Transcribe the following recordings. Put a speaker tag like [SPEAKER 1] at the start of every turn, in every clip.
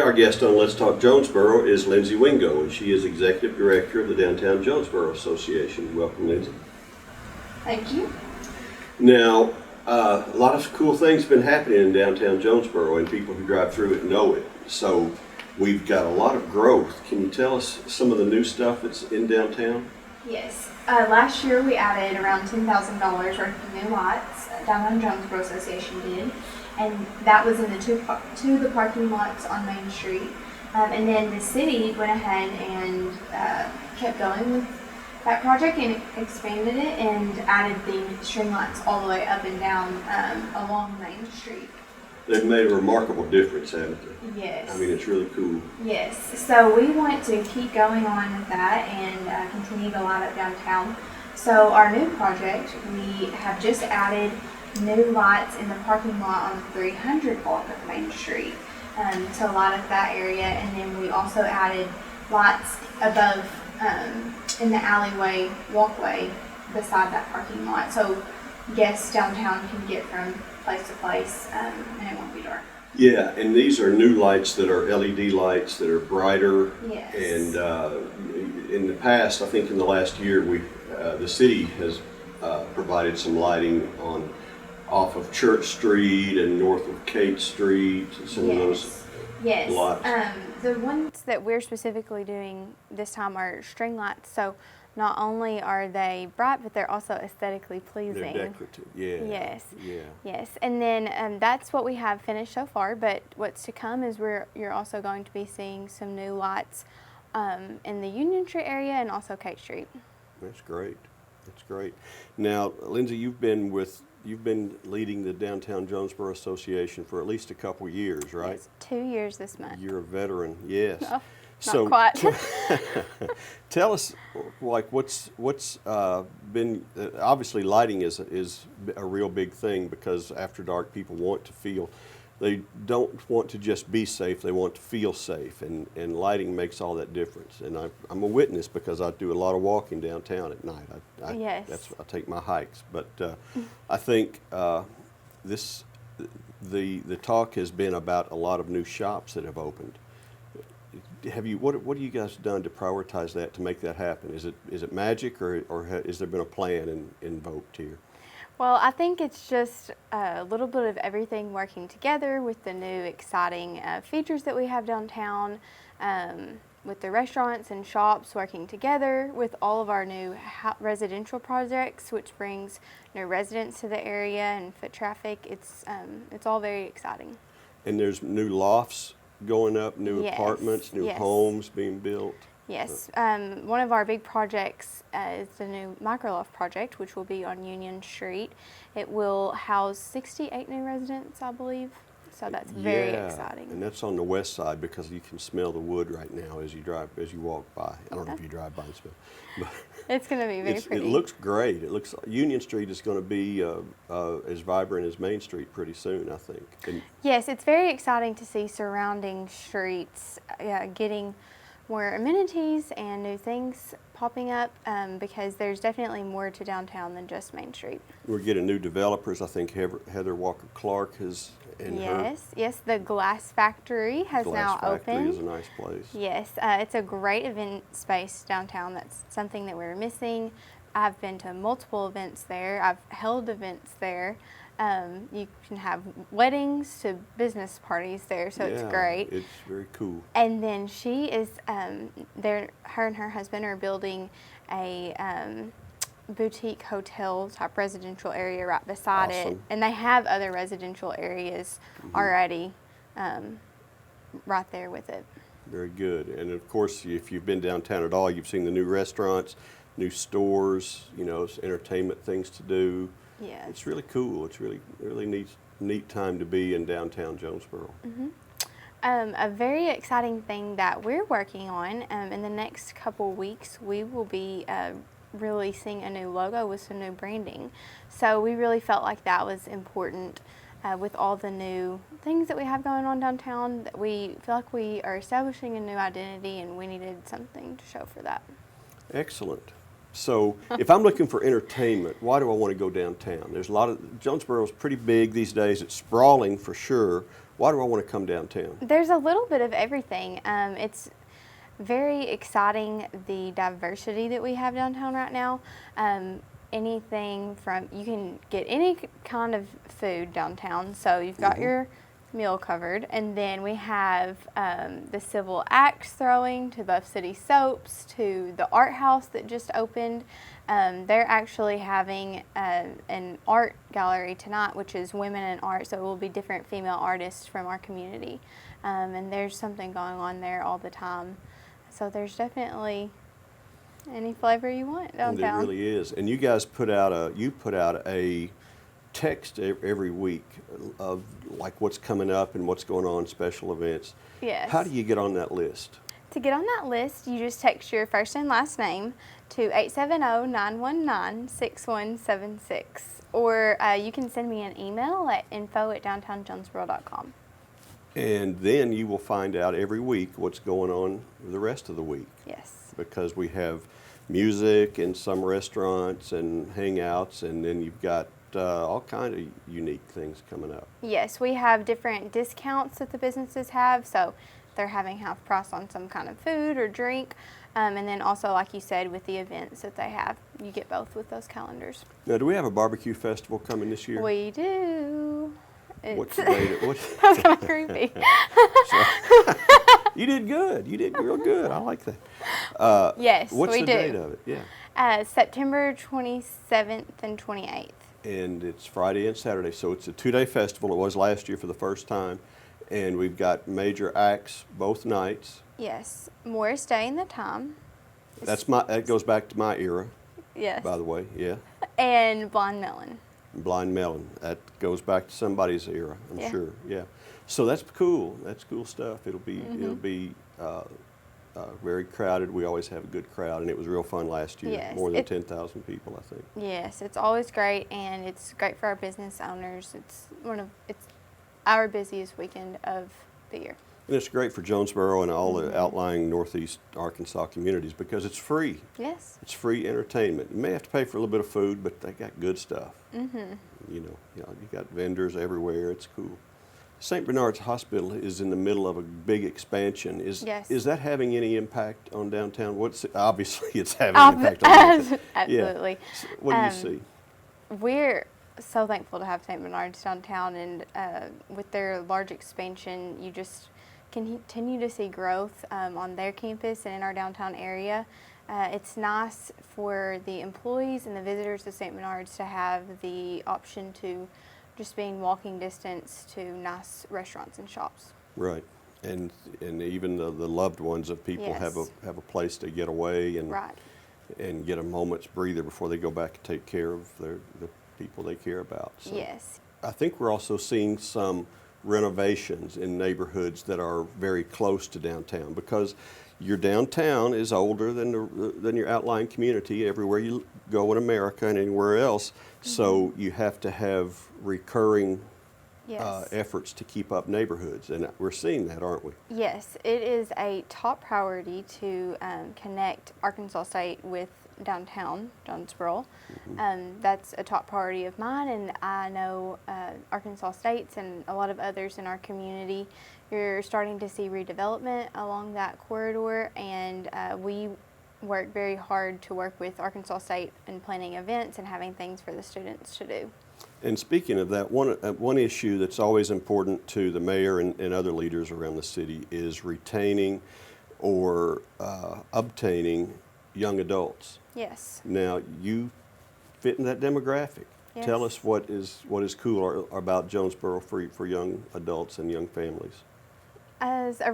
[SPEAKER 1] our guest on Let's Talk Jonesboro is Lindsey Wingo, and she is Executive Director of the Downtown Jonesboro Association. Welcome, Lindsey.
[SPEAKER 2] Thank you.
[SPEAKER 1] Now, a lot of cool things have been happening in downtown Jonesboro, and people who drive through it know it. So we've got a lot of growth. Can you tell us some of the new stuff that's in downtown?
[SPEAKER 2] Yes. Last year we added around $10,000 worth of new lots. Downtown Jonesboro Association did, and that was in the two of the parking lots on Main Street. And then the city went ahead and kept going with that project and expanded it and added the string lights all the way up and down along Main Street.
[SPEAKER 1] They've made a remarkable difference, haven't they?
[SPEAKER 2] Yes.
[SPEAKER 1] I mean, it's really cool.
[SPEAKER 2] Yes. So we want to keep going on with that and continue to light up downtown. So our new project, we have just added new lights in the parking lot on the 300 block of Main Street to light up that area, and then we also added lights above in the alleyway walkway beside that parking lot, so guests downtown can get from place to place and it won't be dark.
[SPEAKER 1] Yeah, and these are new lights that are LED lights that are brighter.
[SPEAKER 2] Yes.
[SPEAKER 1] And in the past, I think in the last year, the city has provided some lighting off of Church Street and north of Kate Street. Some of those lots.
[SPEAKER 3] The ones that we're specifically doing this time are string lights. So not only are they bright, but they're also aesthetically pleasing.
[SPEAKER 1] They're decorative. Yeah.
[SPEAKER 3] Yes.
[SPEAKER 1] Yeah.
[SPEAKER 3] Yes. And then that's what we have finished so far. But what's to come is you're also going to be seeing some new lights in the Union Street area and also Kate Street.
[SPEAKER 1] That's great. That's great. Now, Lindsey, you've been leading the Downtown Jonesboro Association for at least a couple years, right?
[SPEAKER 3] Yes, 2 years this month.
[SPEAKER 1] You're a veteran, yes.
[SPEAKER 3] Oh, not quite.
[SPEAKER 1] Tell us, like, what's been obviously lighting is a real big thing, because after dark people want to feel. They don't want to just be safe, they want to feel safe, and lighting makes all that difference. And I'm a witness because I do a lot of walking downtown at night.
[SPEAKER 3] Yes.
[SPEAKER 1] I take my hikes. But I think the talk has been about a lot of new shops that have opened. What have you guys done to prioritize that, to make that happen? Is it magic, or has there been a plan invoked here?
[SPEAKER 3] Well, I think it's just a little bit of everything working together with the new exciting features that we have downtown, with the restaurants and shops working together, with all of our new residential projects, which brings new residents to the area and foot traffic. It's all very exciting. And
[SPEAKER 1] there's new lofts going up, new apartments, new homes being built.
[SPEAKER 3] Yes. One of our big projects is the new Microloft project, which will be on Union Street. It will house 68 new residents, I believe. So that's very exciting.
[SPEAKER 1] And that's on the west side, because you can smell the wood right now as you walk by. I don't know if you drive by and smell, but
[SPEAKER 3] it's going to be very pretty.
[SPEAKER 1] It looks great. Union Street is going to be as vibrant as Main Street pretty soon, I think.
[SPEAKER 3] Yes, it's very exciting to see surrounding streets getting more amenities and new things popping up, because there's definitely more to downtown than just Main Street.
[SPEAKER 1] We're getting new developers. I think Heather Walker Clark has.
[SPEAKER 3] Yes, the Glass Factory has now opened.
[SPEAKER 1] Glass Factory is a nice place.
[SPEAKER 3] Yes, it's a great event space downtown. That's something that we're missing. I've been to multiple events there. I've held events there. You can have weddings to business parties there, so it's great.
[SPEAKER 1] It's very cool.
[SPEAKER 3] And then she is her and her husband are building a boutique hotel type residential area right beside it, and they have other residential areas already right there with it.
[SPEAKER 1] Very good. And of course, if you've been downtown at all, you've seen the new restaurants, new stores, entertainment things to do.
[SPEAKER 3] Yeah,
[SPEAKER 1] it's really cool. It's really neat time to be in downtown Jonesboro.
[SPEAKER 3] Mm-hmm. A very exciting thing that we're working on in the next couple weeks, we will be releasing a new logo with some new branding. So we really felt like that was important with all the new things that we have going on downtown. That we feel like we are establishing a new identity, and we needed something to show for that.
[SPEAKER 1] Excellent. So if I'm looking for entertainment, why do I want to go downtown? There's a lot of, Jonesboro is pretty big these days. It's sprawling for sure. why do I want to come downtown?
[SPEAKER 3] There's a little bit of everything. It's very exciting, the diversity that we have downtown right now. Anything from, you can get any kind of food downtown. So you've got your meal covered, and then we have the civil axe throwing to Buff City Soaps to the art house that just opened. They're actually having an art gallery tonight, which is women in art, so it will be different female artists from our community. And there's something going on there all the time. So there's definitely any flavor you want downtown.
[SPEAKER 1] It really is. And you guys put out a text every week of like what's coming up and what's going on, special events.
[SPEAKER 3] Yes.
[SPEAKER 1] How do you get on that list?
[SPEAKER 3] To get on that list, you just text your first and last name to 870-919-6176. Or you can send me an email at info@downtownjonesboro.com.
[SPEAKER 1] And then you will find out every week what's going on the rest of the week.
[SPEAKER 3] Yes.
[SPEAKER 1] Because we have music and some restaurants and hangouts, and then you've got all kind of unique things coming up.
[SPEAKER 3] Yes, we have different discounts that the businesses have, so they're having half price on some kind of food or drink. And then also, like you said, with the events that they have, you get both with those calendars.
[SPEAKER 1] Now, do we have a barbecue festival coming this year?
[SPEAKER 3] We do.
[SPEAKER 1] What's the date?
[SPEAKER 3] That's kind of creepy.
[SPEAKER 1] You did good. You did real good. I like that.
[SPEAKER 3] Yes,
[SPEAKER 1] what's
[SPEAKER 3] we
[SPEAKER 1] the
[SPEAKER 3] do.
[SPEAKER 1] date of it? Yeah.
[SPEAKER 3] September 27th and 28th.
[SPEAKER 1] And it's Friday and Saturday, so it's a 2-day festival. It was last year for the first time. And we've got major acts both nights.
[SPEAKER 3] Yes, Morris Day and the Time.
[SPEAKER 1] That goes back to my era,
[SPEAKER 3] Yes.
[SPEAKER 1] by the way, yeah.
[SPEAKER 3] And Blind Melon.
[SPEAKER 1] Blind Melon, that goes back to somebody's era, I'm
[SPEAKER 3] Yeah.
[SPEAKER 1] sure, yeah. So that's cool. That's cool stuff. It'll be very crowded. We always have a good crowd, and it was real fun last year.
[SPEAKER 3] Yes,
[SPEAKER 1] More than 10,000 people, I think.
[SPEAKER 3] Yes, it's always great, and it's great for our business owners. It's our busiest weekend of the year.
[SPEAKER 1] And it's great for Jonesboro and all the outlying northeast Arkansas communities because it's free.
[SPEAKER 3] Yes.
[SPEAKER 1] It's free entertainment. You may have to pay for a little bit of food, but they got good stuff. You got vendors everywhere. It's cool. St. Bernard's Hospital is in the middle of a big expansion.
[SPEAKER 3] Yes.
[SPEAKER 1] Is that having any impact on downtown? Obviously, it's having an impact on downtown.
[SPEAKER 3] Absolutely.
[SPEAKER 1] Yeah. So what do you see?
[SPEAKER 3] We're so thankful to have St. Bernard's downtown, and with their large expansion, you just continue to see growth on their campus and in our downtown area. It's nice for the employees and the visitors of St. Bernard's to have the option to just be in walking distance to nice restaurants and shops.
[SPEAKER 1] Right. And even the loved ones of people
[SPEAKER 3] Yes.
[SPEAKER 1] have a place to get away and
[SPEAKER 3] Right.
[SPEAKER 1] and get a moment's breather before they go back and take care of the people they care about. So
[SPEAKER 3] Yes.
[SPEAKER 1] I think we're also seeing some renovations in neighborhoods that are very close to downtown because your downtown is older than your outlying community everywhere you go in America and anywhere else. So you have to have recurring
[SPEAKER 3] Yes.
[SPEAKER 1] efforts to keep up neighborhoods, and we're seeing that, aren't we?
[SPEAKER 3] Yes, it is a top priority to connect Arkansas State with downtown Jonesboro. That's a top priority of mine, and I know Arkansas State's and a lot of others in our community. You're starting to see redevelopment along that corridor, and we work very hard to work with Arkansas State in planning events and having things for the students to do.
[SPEAKER 1] And speaking of that, one issue that's always important to the mayor and other leaders around the city is retaining or obtaining young adults.
[SPEAKER 3] Yes.
[SPEAKER 1] Now, you fit in that demographic.
[SPEAKER 3] Yes.
[SPEAKER 1] Tell us what is cool about Jonesboro for young adults and young families.
[SPEAKER 3] As a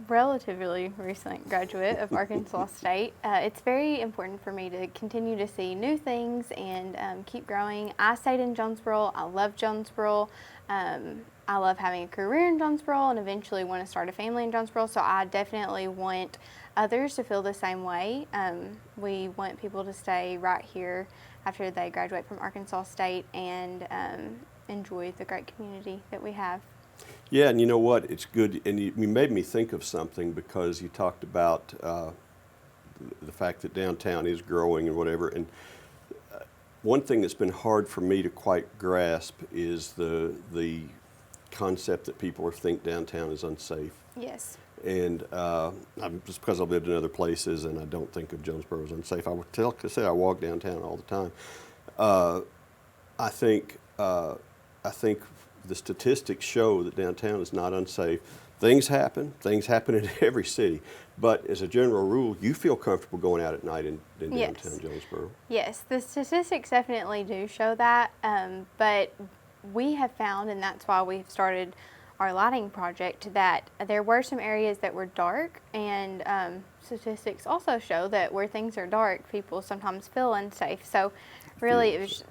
[SPEAKER 3] relatively recent graduate of Arkansas State, it's very important for me to continue to see new things and keep growing. I stayed in Jonesboro. I love Jonesboro. I love having a career in Jonesboro and eventually want to start a family in Jonesboro, so I definitely want others to feel the same way. We want people to stay right here after they graduate from Arkansas State and enjoy the great community that we have.
[SPEAKER 1] Yeah, and you know what? It's good, and you made me think of something because you talked about the fact that downtown is growing and whatever. And one thing that's been hard for me to quite grasp is the concept that people think downtown is unsafe.
[SPEAKER 3] Yes.
[SPEAKER 1] And just because I've lived in other places and I don't think of Jonesboro as unsafe, I walk downtown all the time. I think the statistics show that downtown is not unsafe. Things happen in every city, but as a general rule, you feel comfortable going out at night in
[SPEAKER 3] Yes.
[SPEAKER 1] downtown Jonesboro.
[SPEAKER 3] Yes, the statistics definitely do show that, but we have found, and that's why we've started our lighting project, that there were some areas that were dark, and statistics also show that where things are dark, people sometimes feel unsafe. So really it was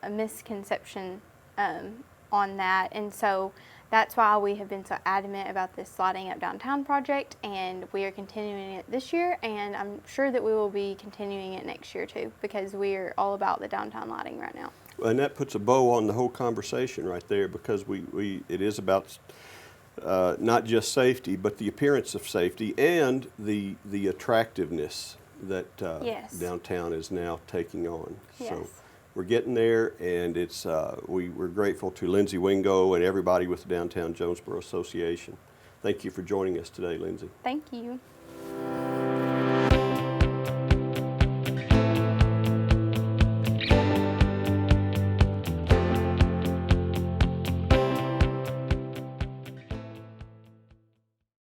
[SPEAKER 3] a misconception on that, and so that's why we have been so adamant about this Lighting Up Downtown project, and we are continuing it this year, and I'm sure that we will be continuing it next year too, because we are all about the downtown lighting right now.
[SPEAKER 1] And that puts a bow on the whole conversation right there, because it is about not just safety, but the appearance of safety and the attractiveness that
[SPEAKER 3] Yes.
[SPEAKER 1] downtown is now taking on.
[SPEAKER 3] Yes.
[SPEAKER 1] So we're getting there, and it's we're grateful to Lindsey Wingo and everybody with the Downtown Jonesboro Association. Thank you for joining us today, Lindsey.
[SPEAKER 3] Thank you.